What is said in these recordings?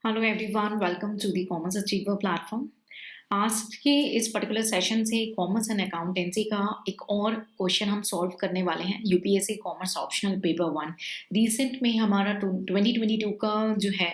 Hello everyone, welcome to the commerce achiever platform. आज के इस पर्टिकुलर सेशन से कॉमर्स एंड अकाउंटेंसी का एक और क्वेश्चन हम सॉल्व करने वाले हैं। UPSC commerce optional paper 1 recent में हमारा 2022 का जो है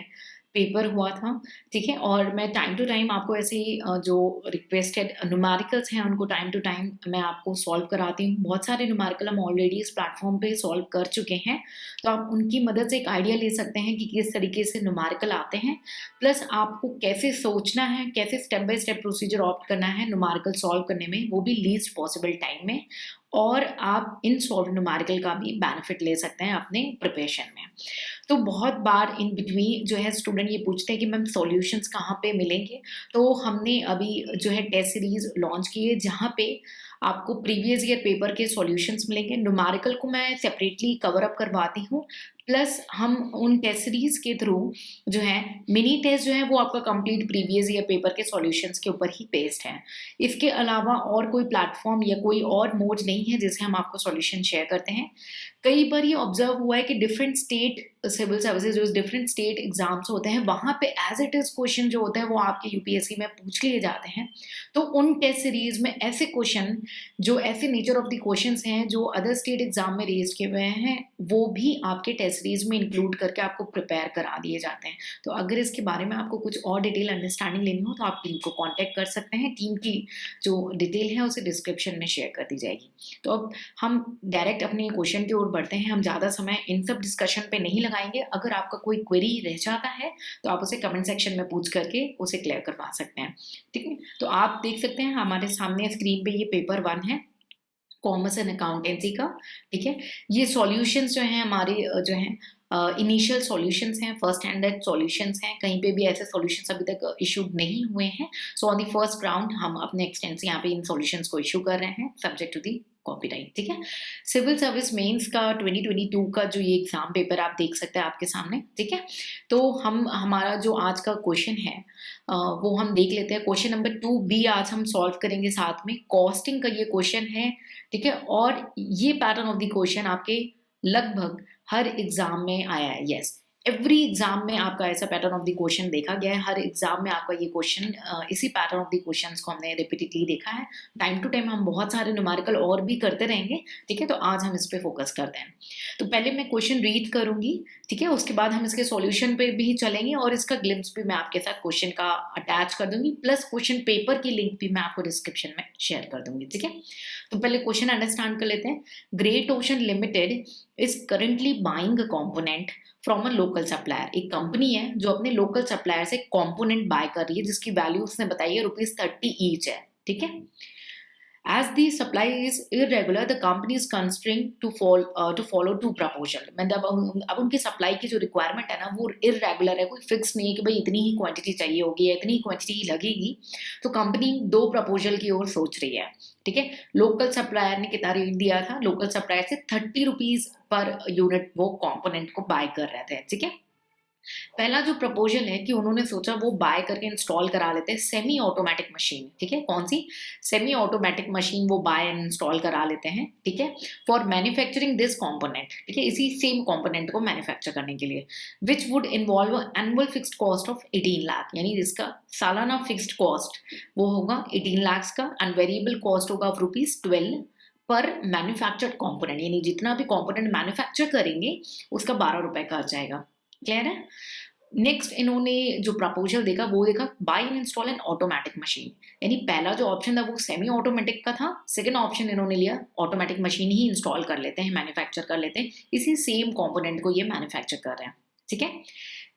पेपर हुआ था। ठीक है, और मैं टाइम टू टाइम आपको ऐसे ही जो रिक्वेस्टेड न्यूमेरिकल्स हैं उनको टाइम टू टाइम मैं आपको सॉल्व कराती हूँ। बहुत सारे न्यूमेरिकल हम ऑलरेडी इस प्लेटफॉर्म पे सॉल्व कर चुके हैं, तो आप उनकी मदद से एक आइडिया ले सकते हैं कि किस तरीके से न्यूमेरिकल आते हैं, प्लस आपको कैसे सोचना है, कैसे step by step procedure opt करना है न्यूमेरिकल सॉल्व करने में, वो भी लीस्ट पॉसिबल टाइम में। और आप इन सॉल्व न्यूमेरिकल का भी बेनिफिट ले सकते हैं अपने प्रिपरेशन में। तो बहुत बार इन बिटवीन जो है स्टूडेंट ये पूछते हैं कि मैम सॉल्यूशंस कहाँ पे मिलेंगे। तो हमने अभी जो है टेस्ट सीरीज लॉन्च की है, जहाँ पे आपको प्रीवियस ईयर पेपर के सॉल्यूशंस मिलेंगे। न्यूमेरिकल को मैं सेपरेटली कवर अप करवाती हूँ, प्लस हम उन टेस्ट सीरीज के थ्रू जो है मिनी टेस्ट जो है वो आपका कंप्लीट प्रीवियस ईयर पेपर के सॉल्यूशंस के ऊपर ही बेस्ड है। इसके अलावा और कोई प्लेटफॉर्म या कोई और मोड नहीं है जिससे हम आपको सॉल्यूशन शेयर करते हैं। कई बार ये ऑब्जर्व हुआ है कि डिफरेंट स्टेट सिविल सर्विसेज जो डिफरेंट स्टेट एग्जाम्स होते हैं, वहाँ पे एज इट इज क्वेश्चन जो होते हैं वो आपके यूपीएससी में पूछ लिए जाते हैं। तो उन टेस्ट सीरीज में ऐसे क्वेश्चन जो ऐसे नेचर ऑफ द क्वेश्चंस हैं जो अदर स्टेट एग्जाम में रेज किए हुए हैं, वो भी आपके टेस्ट सीरीज में इंक्लूड करके आपको प्रिपेयर करा दिए जाते हैं। तो अगर इसके बारे में आपको कुछ और डिटेल अंडरस्टैंडिंग लेनी हो तो आप टीम को कॉन्टैक्ट कर सकते हैं। टीम की जो डिटेल है उसे डिस्क्रिप्शन में शेयर कर दी जाएगी। तो अब हम डायरेक्ट अपने क्वेश्चन की ओर बढ़ते हैं। हम ज़्यादा समय इन सब डिस्कशन पे नहीं लगाएंगे। अगर आपका कोई क्वेरी रह जाता है तो आप उसे कमेंट सेक्शन में पूछ करके उसे क्लियर करवा सकते हैं। ठीक है, तो आप देख सकते हैं हमारे सामने स्क्रीन पे ये पेपर 1 है कॉमर्स एंड अकाउंटेंसी का। ठीक है, ये सॉल्यूशंस जो हैं हमारे जो हैं इनिशियल सॉल्यूशंस हैं, फर्स्ट हैंडेड सॉल्यूशंस हैं। कहीं पे भी ऐसे सॉल्यूशंस अभी तक इशूड नहीं हुए हैं। So on the first round हम अपने एक्सटेंस यहाँ पे इन सॉल्यूशंस को इशू कर रहे हैं सब्जेक्ट टू दी कॉपीराइट। ठीक है, सिविल सर्विस मेंस का 2022 का जो ये एग्जाम पेपर आप देख सकते हैं आपके सामने। ठीक है, तो हम हमारा जो आज का क्वेश्चन है वो हम देख लेते हैं। क्वेश्चन नंबर 2 बी आज हम सॉल्व करेंगे साथ में। कॉस्टिंग का ये क्वेश्चन है। ठीक है, और ये पैटर्न ऑफ द क्वेश्चन आपके लगभग हर एग्जाम में आया है। यस, एवरी एग्जाम में आपका ऐसा पैटर्न ऑफ द क्वेश्चन देखा गया है। हर एग्जाम में आपका ये क्वेश्चन इसी पैटर्न ऑफ द क्वेश्चंस को हमने रिपीटेडली देखा है। टाइम टू टाइम हम बहुत सारे न्यूमेरिकल और भी करते रहेंगे। ठीक है, तो आज हम इस पे फोकस करते हैं। तो पहले मैं क्वेश्चन रीड करूंगी। ठीक है, उसके बाद हम इसके सॉल्यूशन पे भी चलेंगे और इसका ग्लिम्स भी मैं आपके साथ क्वेश्चन का अटैच कर दूंगी, प्लस क्वेश्चन पेपर की लिंक भी मैं आपको डिस्क्रिप्शन में शेयर कर दूंगी। ठीक है, तो पहले क्वेश्चन अंडरस्टैंड कर लेते हैं। Great ocean limited is currently buying a component from a local supplier. एक कंपनी है जो अपने लोकल सप्लायर से कंपोनेंट बाय कर रही है जिसकी वैल्यू उसने बताई है ₹30 ईच है। ठीक है, as the supply is irregular the company is constrained to follow two proposal। मतलब अब उनकी सप्लाई की जो रिक्वायरमेंट है ना वो इरेगुलर है, कोई फिक्स नहीं है कि भाई इतनी ही क्वांटिटी चाहिए होगी या इतनी ही क्वांटिटी लगेगी। तो कंपनी दो प्रपोजल की ओर सोच रही है। ठीक है, लोकल सप्लायर ने कितना रेट दिया था? लोकल सप्लायर से ₹30 पर यूनिट वो कंपोनेंट को बाय कर रहे थे। ठीक है, पहला जो प्रपोजल है कि उन्होंने सोचा वो बाय करके इंस्टॉल करा लेते हैं सेमी ऑटोमेटिक मशीन। ठीक है, कौन सी? सेमी ऑटोमेटिक मशीन वो बाय एंड इंस्टॉल करा लेते हैं। ठीक है, फॉर मैन्युफैक्चरिंग दिस कंपोनेंट। ठीक है, इसी सेम कंपोनेंट को मैन्युफैक्चर करने के लिए, which would involve annual fixed cost of 18 lakh. यानी जिसका सालाना फिक्स्ड कॉस्ट वो होगा 18 लाख का, एंड वेरिएबल कॉस्ट होगा ₹12 पर मैन्युफैक्चर्ड कंपोनेंट। यानी जितना भी कंपोनेंट मैन्युफैक्चर करेंगे उसका ₹12 खर्च आएगा। क्लियर है? नेक्स्ट इन्होंने जो प्रपोजल देखा वो देखा buy and install an automatic machine. यानी पहला जो ऑप्शन था वो सेमी ऑटोमेटिक का था, सेकंड ऑप्शन इन्होंने लिया ऑटोमेटिक मशीन ही इंस्टॉल कर लेते हैं, मैन्युफैक्चर कर लेते हैं, इसी सेम कंपोनेंट को ये मैन्युफैक्चर कर रहे हैं। ठीक है,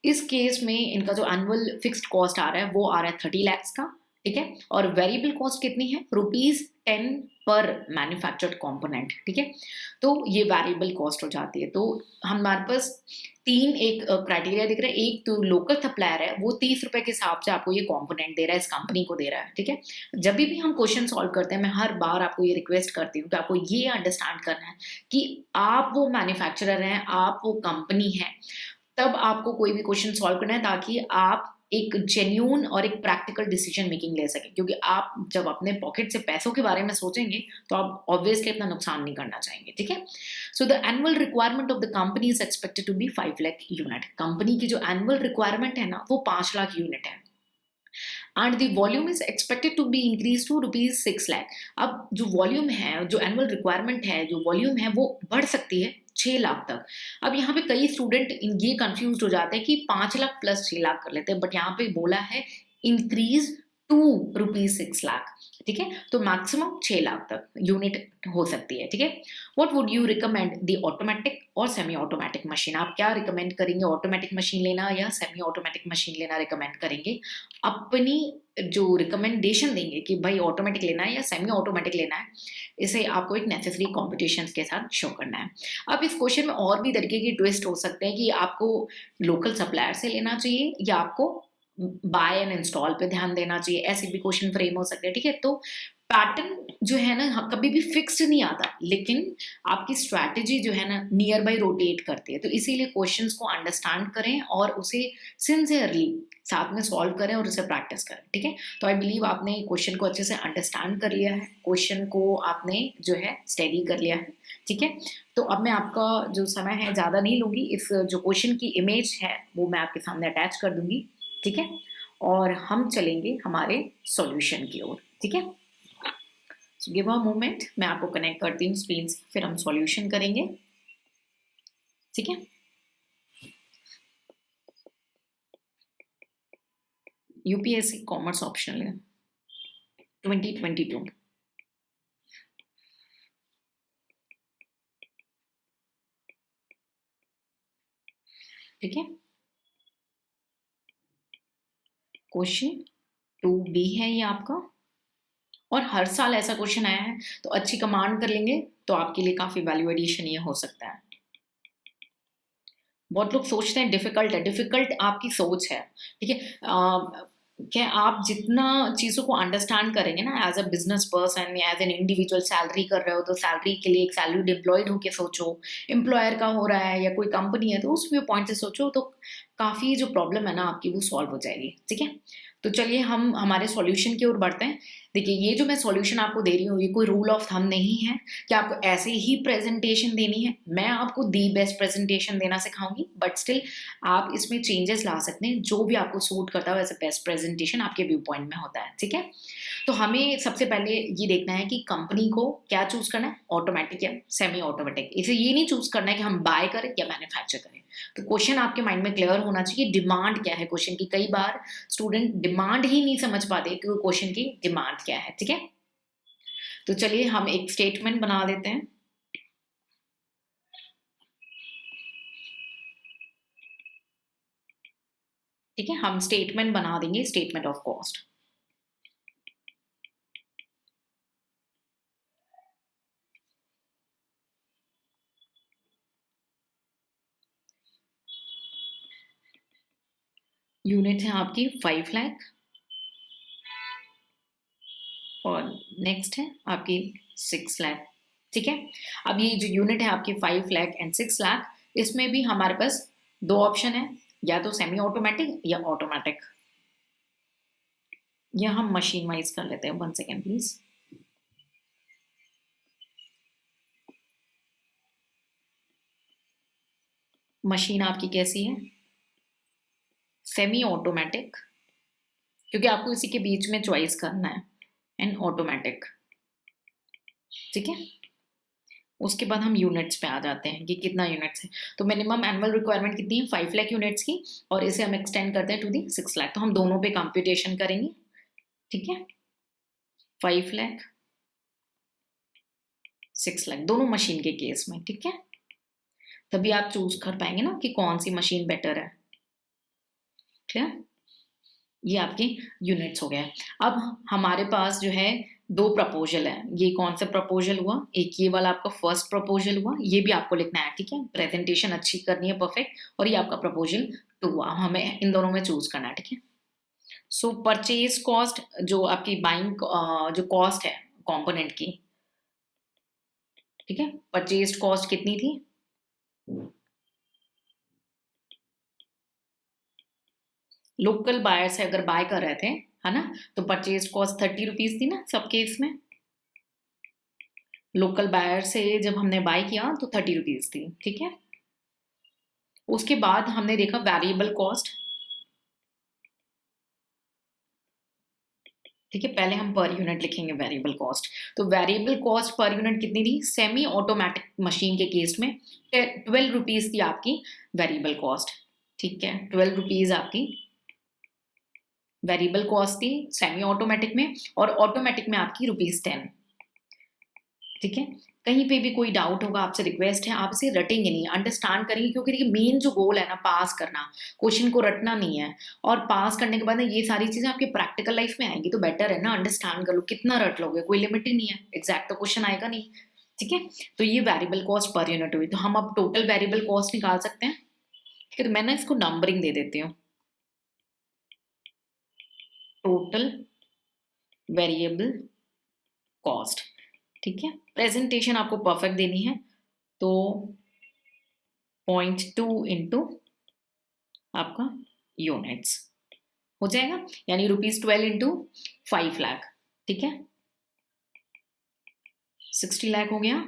इस केस में इनका जो एनुअल फिक्स्ड कॉस्ट आ रहा है वो आ रहा है 30 लाख का। ठीक है, और वेरिएबल कॉस्ट कितनी है? ₹10 पर मैन्युफैक्चर्ड कंपोनेंट। ठीक है, तो ये वेरिएबल कॉस्ट हो जाती है। तो हमारे पास तीन एक क्राइटेरिया दिख रहा है। एक तो लोकल सप्लायर है, वो ₹30 के हिसाब से आपको ये कंपोनेंट दे रहा है, इस कंपनी को दे रहा है। ठीक है, जब भी हम क्वेश्चन सॉल्व करते हैं मैं हर बार आपको ये रिक्वेस्ट करती हूँ कि आपको ये अंडरस्टैंड करना है कि आप वो मैन्युफैक्चरर हैं, आप वो कंपनी है, तब आपको कोई भी क्वेश्चन सॉल्व करना है ताकि आप एक जेन्यून और एक प्रैक्टिकल डिसीजन मेकिंग ले सकें, क्योंकि आप जब अपने पॉकेट से पैसों के बारे में सोचेंगे तो आप ऑब्वियसली अपना नुकसान नहीं करना चाहेंगे, ठीक है। So the annual requirement of the company is expected to be 5 lakh unit. Company की जो एनुअल रिक्वायरमेंट है ना वो 5 लाख यूनिट है, and the volume is expected to be increase to ₹6 lakh. अब जो वॉल्यूम है, जो एनुअल रिक्वायरमेंट है, जो वॉल्यूम है वो बढ़ सकती है 6 लाख तक। अब यहाँ पे कई स्टूडेंट ये कंफ्यूज हो जाते हैं कि 5 लाख प्लस 6 लाख कर लेते हैं, बट यहाँ पे बोला है इंक्रीज टू ₹6 लाख, ठीक है। तो मैक्सिमम 6 लाख तक यूनिट हो सकती है, ठीक है। What would you recommend, the automatic और सेमी ऑटोमेटिक मशीन? आप क्या रिकमेंड करेंगे, ऑटोमेटिक मशीन लेना या सेमी ऑटोमेटिक मशीन लेना रिकमेंड करेंगे? अपनी जो रिकमेंडेशन देंगे कि भाई ऑटोमेटिक लेना है या सेमी ऑटोमेटिक लेना है, इसे आपको एक नेसेसरी कॉम्पिटिशन के साथ शो करना है। अब इस क्वेश्चन में और भी तरीके की ट्विस्ट हो सकते हैं कि आपको लोकल सप्लायर से लेना चाहिए या आपको बाय एंड इंस्टॉल पे ध्यान देना चाहिए, ऐसे भी क्वेश्चन फ्रेम हो सकते हैं, ठीक है। तो पैटर्न जो है ना कभी भी फिक्स्ड नहीं आता, लेकिन आपकी स्ट्रैटेजी जो है ना नियर बाई रोटेट करती है। तो इसीलिए क्वेश्चंस को अंडरस्टैंड करें और उसे सिंसियरली साथ में सॉल्व करें और उसे प्रैक्टिस करें, ठीक है। तो आई बिलीव आपने क्वेश्चन को अच्छे से अंडरस्टैंड कर लिया है, क्वेश्चन को आपने जो है स्टडी कर लिया है, ठीक है। तो अब मैं आपका जो समय है ज़्यादा नहीं लूँगी, इस जो क्वेश्चन की इमेज है वो मैं आपके सामने अटैच कर दूँगी, ठीक है। और हम चलेंगे हमारे सॉल्यूशन की ओर, ठीक है। सो गिव अ मोमेंट, मैं आपको कनेक्ट करती हूँ स्क्रीन से, फिर हम सॉल्यूशन करेंगे, ठीक है। यूपीएससी कॉमर्स ऑप्शनल है 2022, ठीक है। क्वेश्चन 2B है ये आपका, और हर साल ऐसा क्वेश्चन आया है, तो अच्छी कमांड कर लेंगे तो आपके लिए काफी वैल्यू एडिशन ये हो सकता है। बहुत लोग सोचते हैं डिफिकल्ट है, डिफिकल्ट आपकी सोच है, ठीक है। क्या आप जितना चीज़ों को अंडरस्टैंड करेंगे ना as a business person, as an individual salary कर रहे हो तो सैलरी के लिए एक सैलरीड एम्प्लॉयड होके सोचो, एम्प्लॉयर का हो रहा है या कोई कंपनी है तो उस व्यू पॉइंट से सोचो, तो काफ़ी जो प्रॉब्लम है ना आपकी वो सॉल्व हो जाएगी, ठीक है। तो चलिए हम हमारे सॉल्यूशन की ओर बढ़ते हैं। देखिए ये जो मैं सॉल्यूशन आपको दे रही हूँ ये कोई रूल ऑफ थंब नहीं है कि आपको ऐसे ही प्रेजेंटेशन देनी है, मैं आपको दी बेस्ट प्रेजेंटेशन देना सिखाऊंगी, बट स्टिल आप इसमें चेंजेस ला सकते हैं, जो भी आपको सूट करता है वैसे बेस्ट प्रेजेंटेशन आपके व्यू पॉइंट में होता है, ठीक है। तो हमें सबसे पहले ये देखना है कि कंपनी को क्या चूज करना है, ऑटोमेटिक या सेमी ऑटोमेटिक। इसे ये नहीं चूज करना है कि हम बाय करें या मैन्युफैक्चर करें। तो क्वेश्चन आपके माइंड में क्लियर होना चाहिए, डिमांड क्या है क्वेश्चन की। कई बार स्टूडेंट डिमांड ही नहीं समझ पाते कि क्वेश्चन की डिमांड क्या है, ठीक है। तो चलिए हम एक स्टेटमेंट बना देते हैं, ठीक है। हम स्टेटमेंट बना देंगे, स्टेटमेंट ऑफ कॉस्ट। यूनिट है आपकी 5 लाख और नेक्स्ट है आपकी 6 लाख, ठीक है। अब ये जो यूनिट है आपकी 5 लाख एंड 6 लाख, इसमें भी हमारे पास दो ऑप्शन है, या तो सेमी ऑटोमेटिक या ऑटोमेटिक। या हम मशीन वाइज कर लेते हैं, 1 सेकेंड प्लीज। मशीन आपकी कैसी है, सेमी ऑटोमेटिक, क्योंकि आपको इसी के बीच में चॉइस करना है, एंड ऑटोमेटिक, ठीक है। उसके बाद हम यूनिट्स पे आ जाते हैं कि कितना यूनिट्स है। तो मिनिमम एनुअल रिक्वायरमेंट कितनी है, 5 लाख यूनिट्स की, और इसे हम एक्सटेंड करते हैं टू दी 6 लाख। तो हम दोनों पे कंप्यूटेशन करेंगे, ठीक है। 5 लाख 6 लाख दोनों मशीन के केस में, ठीक है। तभी आप चूज कर पाएंगे ना कि कौन सी मशीन बेटर है, क्लियर। ये आपके यूनिट्स हो गया। अब हमारे पास जो है दो प्रपोजल है। ये कौन सा प्रपोजल हुआ, एक ये वाला आपका फर्स्ट प्रपोजल हुआ, ये भी आपको लिखना है, ठीक है। प्रेजेंटेशन अच्छी करनी है, परफेक्ट। और ये आपका प्रपोजल 2 हुआ, हमें इन दोनों में चूज करना है, ठीक है। सो परचेज कॉस्ट, जो आपकी बाइंग जो कॉस्ट है कंपोनेंट की, ठीक है, परचेज कॉस्ट कितनी थी, लोकल बायर से अगर बाय कर रहे थे, है ना, तो परचेज कॉस्ट 30 रुपीज थी ना सब केस में। लोकल बायर से जब हमने बाय किया तो 30 रुपीज थी, ठीक है। उसके बाद हमने देखा वेरिएबल कॉस्ट, ठीक है। पहले हम पर यूनिट लिखेंगे वेरिएबल कॉस्ट। तो वेरिएबल कॉस्ट पर यूनिट कितनी थी सेमी ऑटोमेटिक मशीन के केस में? 12 रुपीज थी आपकी वेरिएबल कॉस्ट, ठीक है। 12 रुपीज आपकी वेरिएबल कॉस्ट थी सेमी ऑटोमेटिक में, और ऑटोमेटिक में आपकी ₹10, ठीक है। कहीं पे भी कोई डाउट होगा, आपसे रिक्वेस्ट है आप इसे रटेंगे नहीं, अंडरस्टैंड करेंगे, क्योंकि देखिए मेन जो गोल है ना पास करना, क्वेश्चन को रटना नहीं है। और पास करने के बाद ना ये सारी चीजें आपकी प्रैक्टिकल लाइफ में आएंगी, तो बेटर है ना अंडरस्टैंड कर लो। कितना रट लोगे, कोई लिमिट ही नहीं है, एग्जैक्ट तो क्वेश्चन आएगा नहीं, ठीक है। तो ये वेरिएबल कॉस्ट पर यूनिट हुई। तो हम अब टोटल वेरिएबल कॉस्ट निकाल सकते हैं, ठीक है। तो मैं ना इसको नंबरिंग दे देती हूँ, टोटल वेरिएबल कॉस्ट, ठीक है। प्रेजेंटेशन आपको परफेक्ट देनी है, तो 0.2 इंटू आपका यूनिट्स हो जाएगा, यानी ₹12 इंटू 5 लाख, ठीक है। 60 लाख हो गया,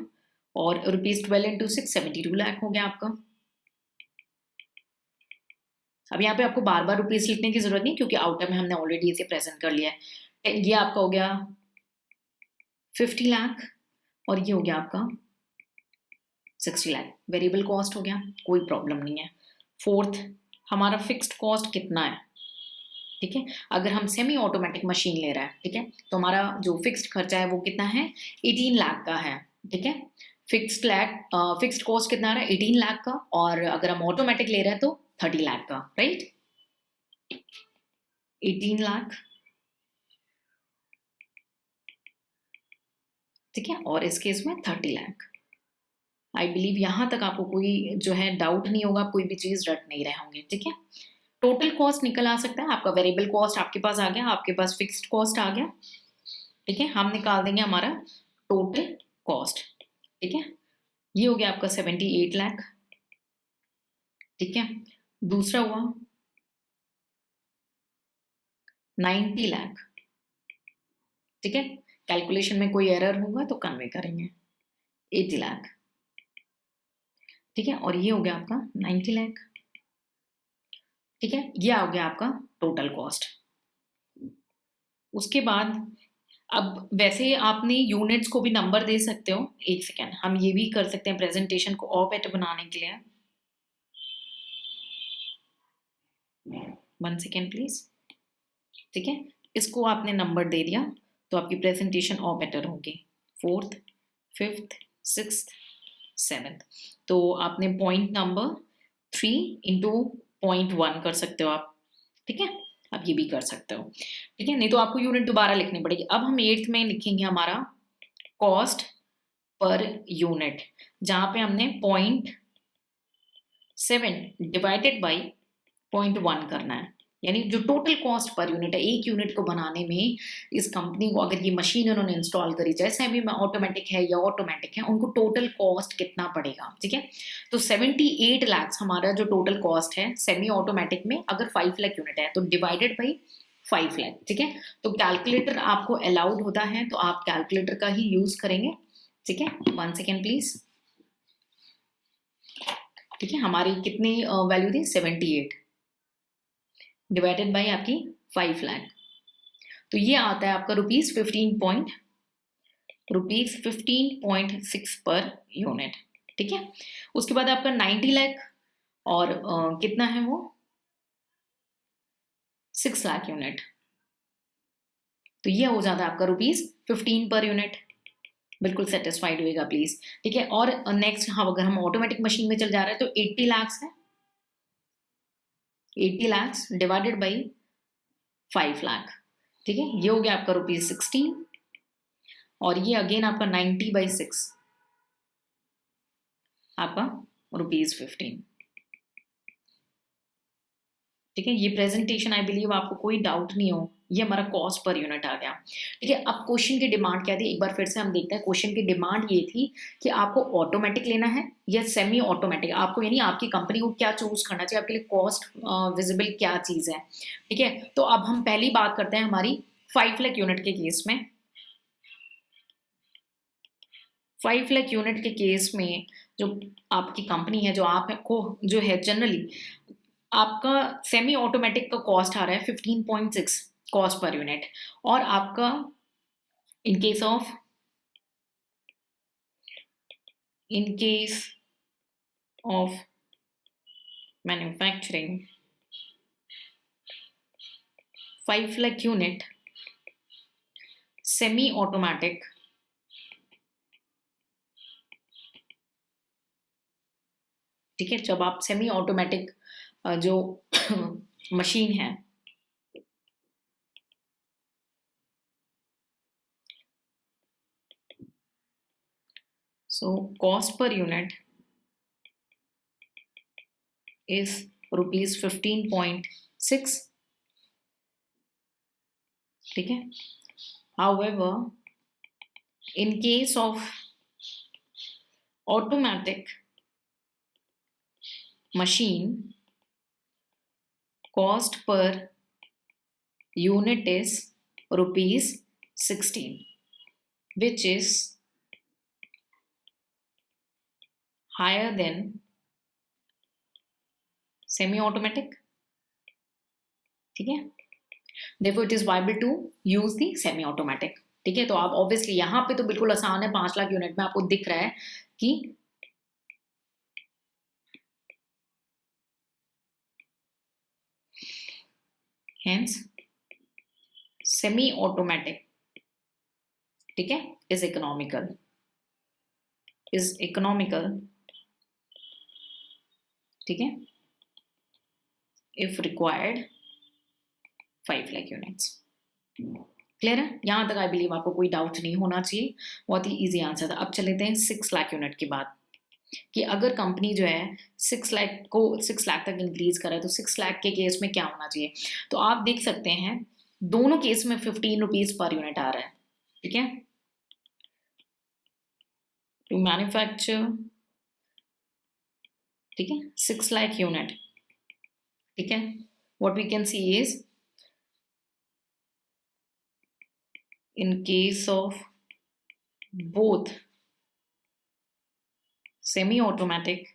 और ₹12 इंटू 6 72 लाख हो गया आपका। अब यहाँ पे आपको बार बार रुपीज लिखने की जरूरत नहीं, क्योंकि आउटर में हमने ऑलरेडी इसे प्रेजेंट कर लिया है। ये आपका हो गया 50 लाख, और ये हो गया आपका 60 लाख। वेरिएबल कॉस्ट हो गया, कोई प्रॉब्लम नहीं है। फोर्थ, हमारा फिक्स्ड कॉस्ट कितना है, ठीक है। अगर हम सेमी ऑटोमेटिक मशीन ले रहा है, ठीक है, तो हमारा जो फिक्स्ड खर्चा है वो कितना है 18 लाख का है, ठीक है। फिक्स्ड कॉस्ट कितना आ रहा है 18 लाख का, और अगर हम ऑटोमेटिक ले रहे हैं तो 30 लाख का, राइट। 18 लाख, ठीक है, और इस केस में 30 लाख। आई बिलीव यहां तक आपको कोई जो है डाउट नहीं होगा, कोई भी चीज रट नहीं रहे होंगे, ठीक है। टोटल कॉस्ट निकल आ सकता है आपका, वेरिएबल कॉस्ट आपके पास आ गया, आपके पास फिक्स्ड कॉस्ट आ गया, ठीक है। हम निकाल देंगे हमारा टोटल कॉस्ट, ठीक है। ये हो गया आपका 78 लाख, ठीक है। दूसरा हुआ 90 लाख, ठीक है। कैलकुलेशन में कोई एरर होगा तो कन्वे करेंगे। 80 लाख, ठीक है, और ये हो गया आपका 90 लाख, ठीक है। ये हो गया आपका टोटल कॉस्ट। उसके बाद अब वैसे आपने यूनिट्स को भी नंबर दे सकते हो, एक सेकेंड, हम ये भी कर सकते हैं प्रेजेंटेशन को और बेटर बनाने के लिए। 1 सेकेंड प्लीज, ठीक है। इसको आपने नंबर दे दिया तो आपकी प्रेजेंटेशन और बेटर होगी। 4th 5th 6th 7th, तो आपने पॉइंट नंबर 3 इंटू 0.1 कर सकते हो आप, ठीक है। आप ये भी कर सकते हो, ठीक है, नहीं तो आपको यूनिट दोबारा लिखनी पड़ेगी। अब हम 8th में लिखेंगे हमारा कॉस्ट पर यूनिट, जहां पे हमने 0.7 डिवाइडेड बाई 0.1 करना है, यानी जो टोटल कॉस्ट पर यूनिट है एक यूनिट को बनाने में, इस कंपनी को अगर ये मशीन उन्होंने इंस्टॉल करी, चाहे सेमी ऑटोमेटिक है या ऑटोमेटिक है, उनको टोटल कॉस्ट कितना पड़ेगा, ठीक है। तो 78 लाख हमारा जो टोटल कॉस्ट है सेमी ऑटोमेटिक में, अगर 5 लाख यूनिट है तो डिवाइडेड बाई 5 लाख, ठीक है। तो कैलकुलेटर आपको अलाउड होता है तो आप कैलकुलेटर का ही यूज करेंगे, ठीक है। 1 सेकेंड प्लीज, ठीक है। हमारी कितनी वैल्यू थी 78 डिवाइडेड बाई आपकी 5 लाख, तो ये आता है आपका ₹15.6 पर यूनिट, ठीक है। उसके बाद आपका 90 लाख, और कितना है वो 6 लाख यूनिट, तो ये हो जाता है आपका ₹15 पर यूनिट। बिल्कुल सेटिस्फाइड होएगा प्लीज, ठीक है। और नेक्स्ट, हाँ, अगर हम ऑटोमेटिक मशीन में चल जा रहे हैं तो 80 लाख है, 80 लाख डिवाइडेड बाई 5 लाख, ठीक है। ये हो गया आपका ₹16, और ये अगेन आपका 90/6 आपका ₹15, ठीक है। ये प्रेजेंटेशन आई बिलीव आपको कोई डाउट नहीं हो, ये हमारा कॉस्ट पर यूनिट आ गया। ठीक है, अब क्वेश्चन की डिमांड क्या थी, एक बार फिर से हम देखते हैं। क्वेश्चन की डिमांड ये थी कि आपको ऑटोमेटिक लेना है या सेमी ऑटोमेटिक, आपको यानी आपकी कंपनी को क्या चूज करना चाहिए, आपके लिए कॉस्ट विजिबल क्या चीज है। ठीक है, तो अब हम पहली बात करते हैं हमारी 5 लाख यूनिट के केस में। 5 लाख यूनिट के केस में जो आपकी कंपनी है, जो आपको जो है जनरली आपका सेमी ऑटोमेटिक का कॉस्ट आ रहा है 15.6 कॉस्ट पर यूनिट, और आपका in case of manufacturing 5 lakh unit semi automatic ठीक है, जब आप सेमी ऑटोमेटिक जो मशीन है, so cost per unit is rupees 15.6, ठीक है। however in case of automatic machine, cost per unit is rupees 16, which is higher than semi automatic, ठीक है। therefore it is viable to use the semi automatic, ठीक है। तो आप obviously यहाँ पे तो बिल्कुल आसान है, 5 लाख यूनिट में आपको दिख रहा है कि hence semi automatic, ठीक है, is economical, ठीक है, if required 5 lakh units. Clear है, यहां तक आई बिलीव आपको कोई डाउट नहीं होना चाहिए, बहुत ही इजी आंसर था। अब चलेते हैं 6 लाख यूनिट की बात, कि अगर कंपनी जो है 6 लाख को 6 लाख तक इंक्रीज करे तो 6 लाख के केस में क्या होना चाहिए। तो आप देख सकते हैं दोनों केस में 15 रुपीज पर यूनिट आ रहा है, ठीक है। टू मैन्युफैक्चर, ठीक है, 6 लाख यूनिट, ठीक है, what we can see is in case of both semi-automatic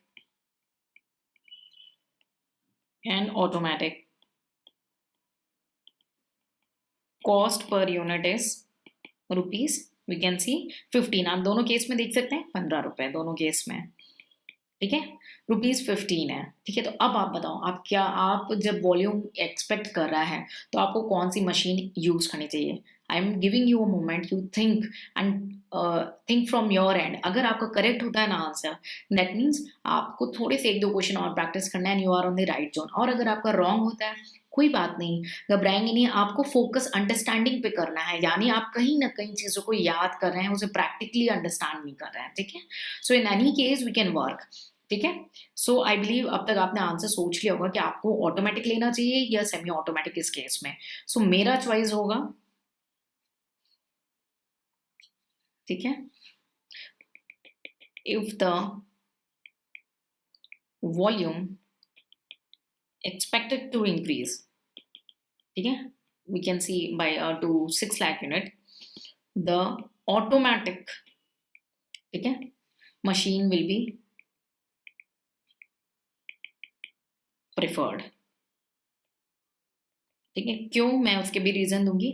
and automatic, cost per unit is rupees, we can see 15, आप दोनों केस में देख सकते हैं 15 रुपए दोनों केस में, ठीक है, रुपीज 15 है, ठीक है। तो अब आप बताओ, आप क्या, आप जब वॉल्यूम एक्सपेक्ट कर रहा है तो आपको कौन सी मशीन यूज करनी चाहिए। I am giving you a moment, you think and think from your and. अगर आपका करेक्ट होता है ना आंसर, दैट मीन्स आपको थोड़े से 1-2 क्वेश्चन और प्रैक्टिस करना है and you are on the right zone. और अगर आपका रॉन्ग होता है, कोई बात नहीं, घबराएंगे नहीं, आपको फोकस अंडरस्टैंडिंग पे करना है, यानी आप कहीं ना कहीं चीजों को याद कर रहे हैं, उसे प्रैक्टिकली अंडरस्टैंड नहीं कर रहे हैं, ठीक है। So in any case we can work, ठीक है। सो आई बिलीव अब तक आपने आंसर सोच लिया होगा कि आपको ऑटोमेटिक लेना चाहिए या सेमी ऑटोमेटिक इस केस में। सो मेरा चॉइस होगा, ठीक है, if the volume expected to increase, ठीक है, we can see by to 6 lakh unit, the automatic, ठीक है, machine will be preferred, ठीक है। क्यों, मैं उसके भी रीजन दूंगी,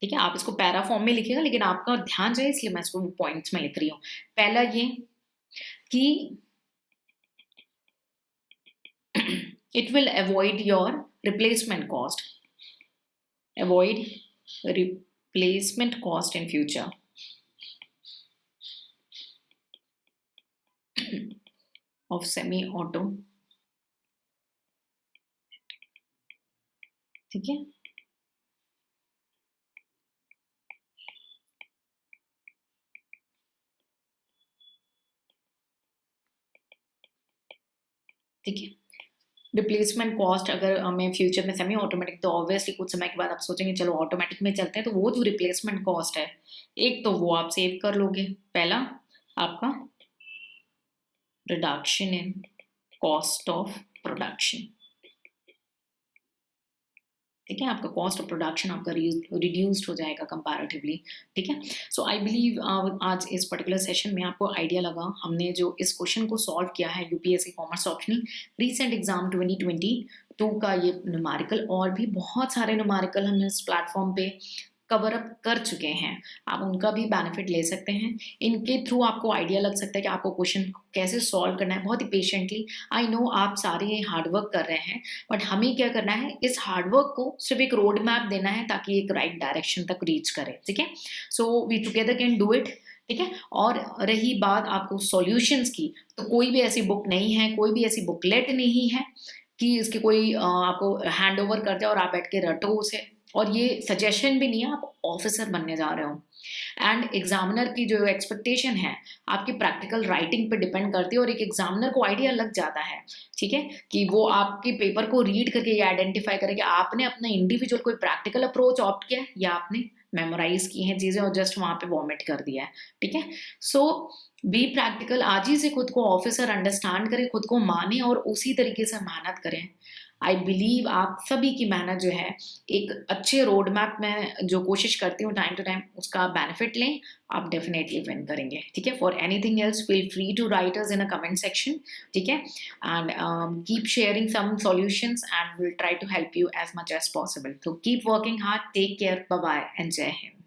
ठीक है। आप इसको पैरा फॉर्म में लिखिएगा, लेकिन आपका ध्यान जाए इसलिए मैं इसको पॉइंट्स में लिख रही हूँ। पहला ये कि it will avoid your replacement cost, avoid replacement cost in future of semi auto, ठीक है। ठीक है, रिप्लेसमेंट कॉस्ट अगर हमें फ्यूचर में सेमी ऑटोमेटिक, तो ऑब्वियसली कुछ समय के बाद आप सोचेंगे चलो ऑटोमेटिक में चलते हैं, तो वो जो रिप्लेसमेंट कॉस्ट है एक, तो वो आप सेव कर लोगे। पहला आपका reduction in cost of production, ठीक है, आपका कॉस्ट ऑफ प्रोडक्शन आपका रिड्यूस्ड हो जाएगा कंपैरेटिवली, ठीक है। सो आई बिलीव आज इस पर्टिकुलर सेशन में आपको आइडिया लगा, हमने जो इस क्वेश्चन को सॉल्व किया है UPSC commerce optional recent exam 2022 का ये न्यूमेरिकल, और भी बहुत सारे न्यूमेरिकल हम इस प्लेटफॉर्म पे कवर अप कर चुके हैं, आप उनका भी बेनिफिट ले सकते हैं। इनके थ्रू आपको आइडिया लग सकता है कि आपको क्वेश्चन कैसे सॉल्व करना है, बहुत ही पेशेंटली। आई नो आप सारे हार्डवर्क कर रहे हैं, बट हमें क्या करना है, इस हार्डवर्क को सिर्फ एक रोड मैप देना है ताकि एक राइट डायरेक्शन तक रीच करे, ठीक है। So we together can do it, ठीक है। और रही बात आपको सॉल्यूशंस की, तो कोई भी ऐसी बुक नहीं है, कोई भी ऐसी बुकलेट नहीं है कि इसकी कोई आपको हैंड ओवर कर दे और आप बैठ के रटो उसे, और ये सजेशन भी नहीं है, आप ऑफिसर बनने जा रहे हो। एंड एग्जामिनर की जो एक्सपेक्टेशन है आपकी प्रैक्टिकल राइटिंग पे डिपेंड करती है, और एक एग्जामिनर को आइडिया लग जाता है, ठीक है, कि वो आपके पेपर को रीड करके ये आइडेंटिफाई करे कि आपने अपना इंडिविजुअल कोई प्रैक्टिकल अप्रोच ऑप्ट किया है या आपने मेमोराइज की हैं चीजें और जस्ट वहां पे वॉमिट कर दिया है, ठीक है। सो बी प्रैक्टिकल, आज ही से खुद को ऑफिसर अंडरस्टैंड करें, खुद को माने और उसी तरीके से मेहनत करें। आई बिलीव आप सभी की मेहनत जो है एक अच्छे रोड मैप में जो कोशिश करती हूँ टाइम टू टाइम, उसका बेनिफिट लें, आप डेफिनेटली विन करेंगे, ठीक है। For anything else feel free to write us in a comment section, ठीक है, and keep sharing some solutions and will try to help you as much as possible. तो keep working hard, take care, bye bye and जय हिंद।